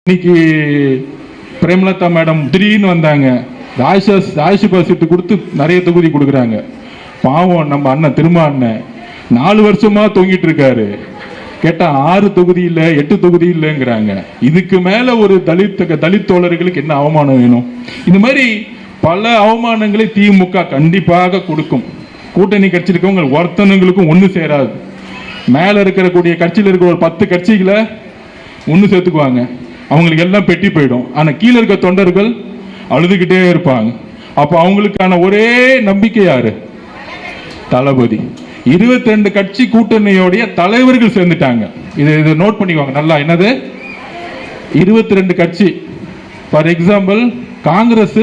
இன்னைக்கு பிரேமலதா மேடம் திடீர்னு வந்தாங்க, ராஜ்யசபா சீட்டு கொடுத்து நிறைய தொகுதி கொடுக்குறாங்க. பாவம் நம்ம அண்ணன் திருமா அண்ணன் 4 வருஷமா தொங்கிட்டு இருக்காரு. கேட்டா 6 தொகுதி இல்ல 8 தொகுதி இல்லைங்கிறாங்க. இதுக்கு மேல ஒரு தலித் தோழர்களுக்கு என்ன அவமானம் வேணும்? இந்த மாதிரி பல அவமானங்களை திமுக கண்டிப்பாக கொடுக்கும். கூட்டணி கட்சி இருக்கவங்க ஒருத்தனுங்களுக்கும் ஒண்ணு சேராது. மேல இருக்கக்கூடிய கட்சியில் இருக்கிற ஒரு 10 கட்சிகளை ஒண்ணு சேர்த்துக்குவாங்க, அவங்களுக்கு எல்லாம் பெட்டி போயிடும். ஆனா கீழே இருக்க தொண்டர்கள் அழுதுகிட்டே இருப்பாங்க. அப்ப அவங்களுக்கான ஒரே நம்பிக்கை யாரு? தளபதி. 22 கட்சி கூட்டணியோடைய தலைவர்கள் சேர்ந்துட்டாங்க. இதை நோட் பண்ணிக்குவாங்க நல்லா. என்னது 22 கட்சி? ஃபார் எக்ஸாம்பிள் காங்கிரஸ்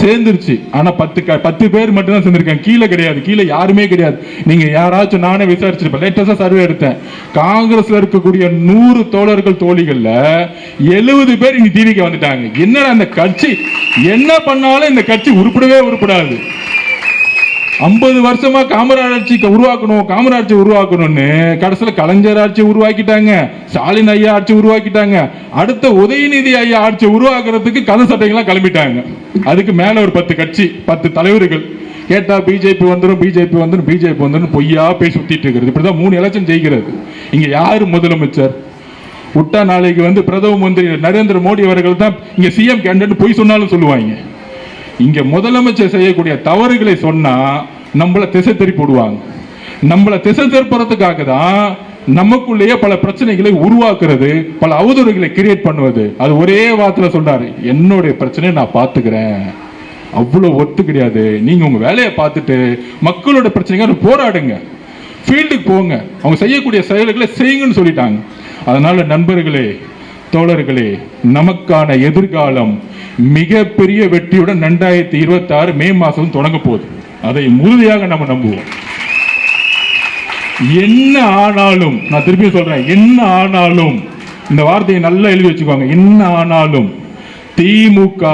சேர்ந்துருச்சு, ஆனா 10 பேர் மட்டும் தான் சேர்ந்திருக்காங்க, கீழே கிடையாது. கீழே யாருமே கிடையாது. நீங்க யாராச்சும், நானே விசாரிச்சிருப்பேன், லேட்டஸ்டா சர்வே எடுத்தேன். காங்கிரஸ்ல இருக்கக்கூடிய 100 தோழர்கள் தோழிகள்ல 70 பேர் இங்க டிவிக்கு வந்துட்டாங்க. என்னடா அந்த கட்சி என்ன பண்ணாலும் இந்த கட்சி உருப்படவே உருப்படாது. 50 வருஷமா காமராட்சி உருவாக்கணும்னு கடைசியில் கலைஞர் ஆட்சி உருவாக்கிட்டாங்க, ஸ்டாலின் ஐயா ஆட்சி உருவாக்கிட்டாங்க. அடுத்த உதயநிதி ஐயா ஆட்சி உருவாக்குறதுக்கு கதை சட்டைகள்லாம் கிளம்பிட்டாங்க. அதுக்கு மேல ஒரு 10 கட்சி 10 தலைவர்கள். கேட்டா பிஜேபி வந்துடும் பொய்யா பேசி சுத்திட்டு இருக்கிறது. இப்படிதான் 3 எலெக்ஷன் ஜெயிக்கிறது. இங்க யாரு முதலமைச்சர்? விட்டா நாளைக்கு பிரதம மந்திரி நரேந்திர மோடி அவர்கள் தான் இங்க சிஎம் கேண்டிடேட் பொய் சொன்னாலும் சொல்லுவாங்க. இங்க முதலமைச்சர் செய்யக்கூடிய தவறுகளை சொன்னா நம்மள திசை திருப்பி போடுவாங்க. நம்மள திசை திருப்புறதுக்காக தான் நமக்குள்ளேயே பல பிரச்சனைகளை உருவாக்குறது, பல அவதூறுகளை கிரியேட் பண்ணுவது. அது ஒரே வார்த்தையில சொல்றாரு, என்னுடைய பிரச்சனையை நான் பாத்துக்கிறேன். அவ்வளவு ஒத்து கிடையாது. நீங்க உங்க வேலையை பார்த்துட்டு மக்களோட பிரச்சனைகள் போராடுங்க, ஃபீல்டுக்கு போங்க, அவங்க செய்யக்கூடிய செயல்களை செய்யுங்கன்னு சொல்லிட்டாங்க. அதனால நண்பர்களே, தோழர்களே, நமக்கான எதிர்காலம் மிகப்பெரிய வெற்றியுடன் 2026 மே மாதம் தொடங்க போகுது. அதை உறுதியாக நம்ம நம்புவோம். என்ன ஆனாலும், நான் திருப்பி சொல்றேன், என்ன ஆனாலும், இந்த வார்த்தையை நல்லா எழுதி வச்சுக்கோங்க, என்ன ஆனாலும் திமுக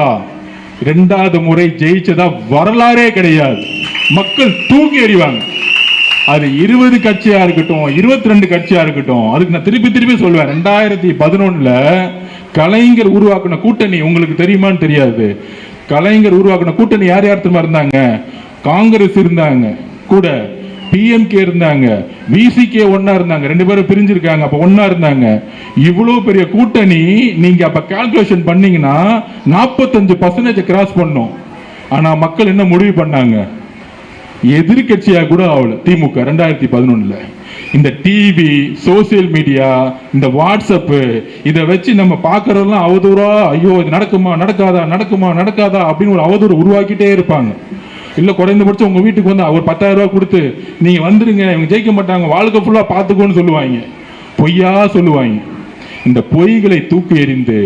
2வது முறை ஜெயிச்சதா வரலாறே கிடையாது. மக்கள் தூக்கி எறிவாங்க. அது 20 கட்சியா இருக்கட்டும், 22 கட்சியா இருக்கட்டும். அதுக்கு நான் திருப்பி சொல்லுவேன், 2011 கலைஞர் உருவாக்கின கூட்டணி உங்களுக்கு தெரியுமான்னு தெரியாது. கலைஞர் உருவாக்கின கூட்டணி யார் யார் தெரியுமா இருந்தாங்க? காங்கிரஸ் இருந்தாங்க கூட, பிஎம்கே இருந்தாங்க, விசிகே ஒன்னா இருந்தாங்க, 2 பேரும் பிரிஞ்சிருக்காங்க, அப்ப ஒன்னா இருந்தாங்க. இவ்வளவு பெரிய கூட்டணி நீங்க அப்ப கால்குலேஷன் பண்ணீங்கன்னா 45% கிராஸ் பண்ணும். ஆனா மக்கள் என்ன முடிவு பண்ணாங்க? எதிர்கட்சியா கூட ஆகல திமுக 2011. இந்த டிவி, சோசியல் மீடியா, இந்த வாட்ஸ்அப், இதை வச்சு நம்ம பார்க்கறதெல்லாம் அவதூறா, ஐயோ இது நடக்காதா அப்படின்னு ஒரு அவதூறு உருவாக்கிட்டே இருப்பாங்க. இல்ல குறைந்தபட்சம் உங்க வீட்டுக்கு வந்து ஒரு 10,000 ரூபாய் கொடுத்து நீங்க வந்துருங்க, இவங்க ஜெயிக்க மாட்டாங்க, வாழ்க்கை ஃபுல்லா பார்த்துக்கோன்னு சொல்லுவாங்க, பொய்யா சொல்லுவாங்க. இந்த பொய்களை தூக்கி எறிந்து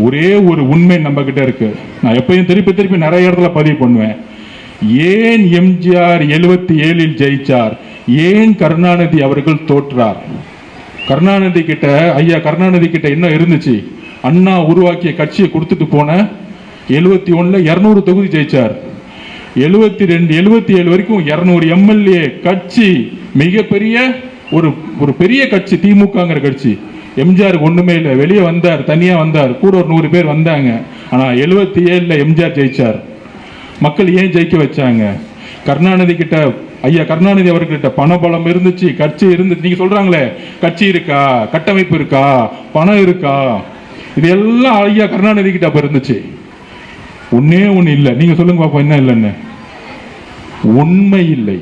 ஒரே ஒரு உண்மை நம்ம கிட்ட இருக்கு. நான் எப்பயும் திருப்பி நிறைய இடத்துல பதிவு பண்ணுவேன். ஏன் எம்ஜிஆர் 77 ஜெயிச்சார்? ஏன் கருணாநிதி அவர்கள் தோற்றார்? கருணாநிதி கிட்ட என்ன இருந்துச்சு? அண்ணா உருவாக்கிய கட்சியை கொடுத்துட்டு போன 71 200 தொகுதி ஜெயிச்சார். 72 77 வரைக்கும் 200 எம்எல்ஏ கட்சி, மிகப்பெரிய ஒரு பெரிய கட்சி திமுகங்கிற கட்சி. எம்ஜிஆருக்கு ஒண்ணுமே இல்லை, வெளியே வந்தார், தனியா வந்தார், கூட ஒரு 100 பேர் வந்தாங்க. ஆனா 77 எம்ஜிஆர் ஜெயிச்சார். மக்கள் ஏன் ஜெயிக்க வச்சாங்க? கருணாநிதி அவர்கிட்ட பணபலம் இருந்துச்சு, கட்சி இருந்துச்சு. நீங்க சொல்றாங்களே, கட்சி இருக்கா, கட்டமைப்பு இருக்கா, பணம் இருக்கா, இது எல்லாம் ஐயா கருணாநிதி கிட்ட அப்ப இருந்துச்சு. ஒண்ணே ஒண்ணு இல்லை. நீங்க சொல்லுங்க பாப்போம், என்ன இல்லைன்னு? உண்மை இல்லை.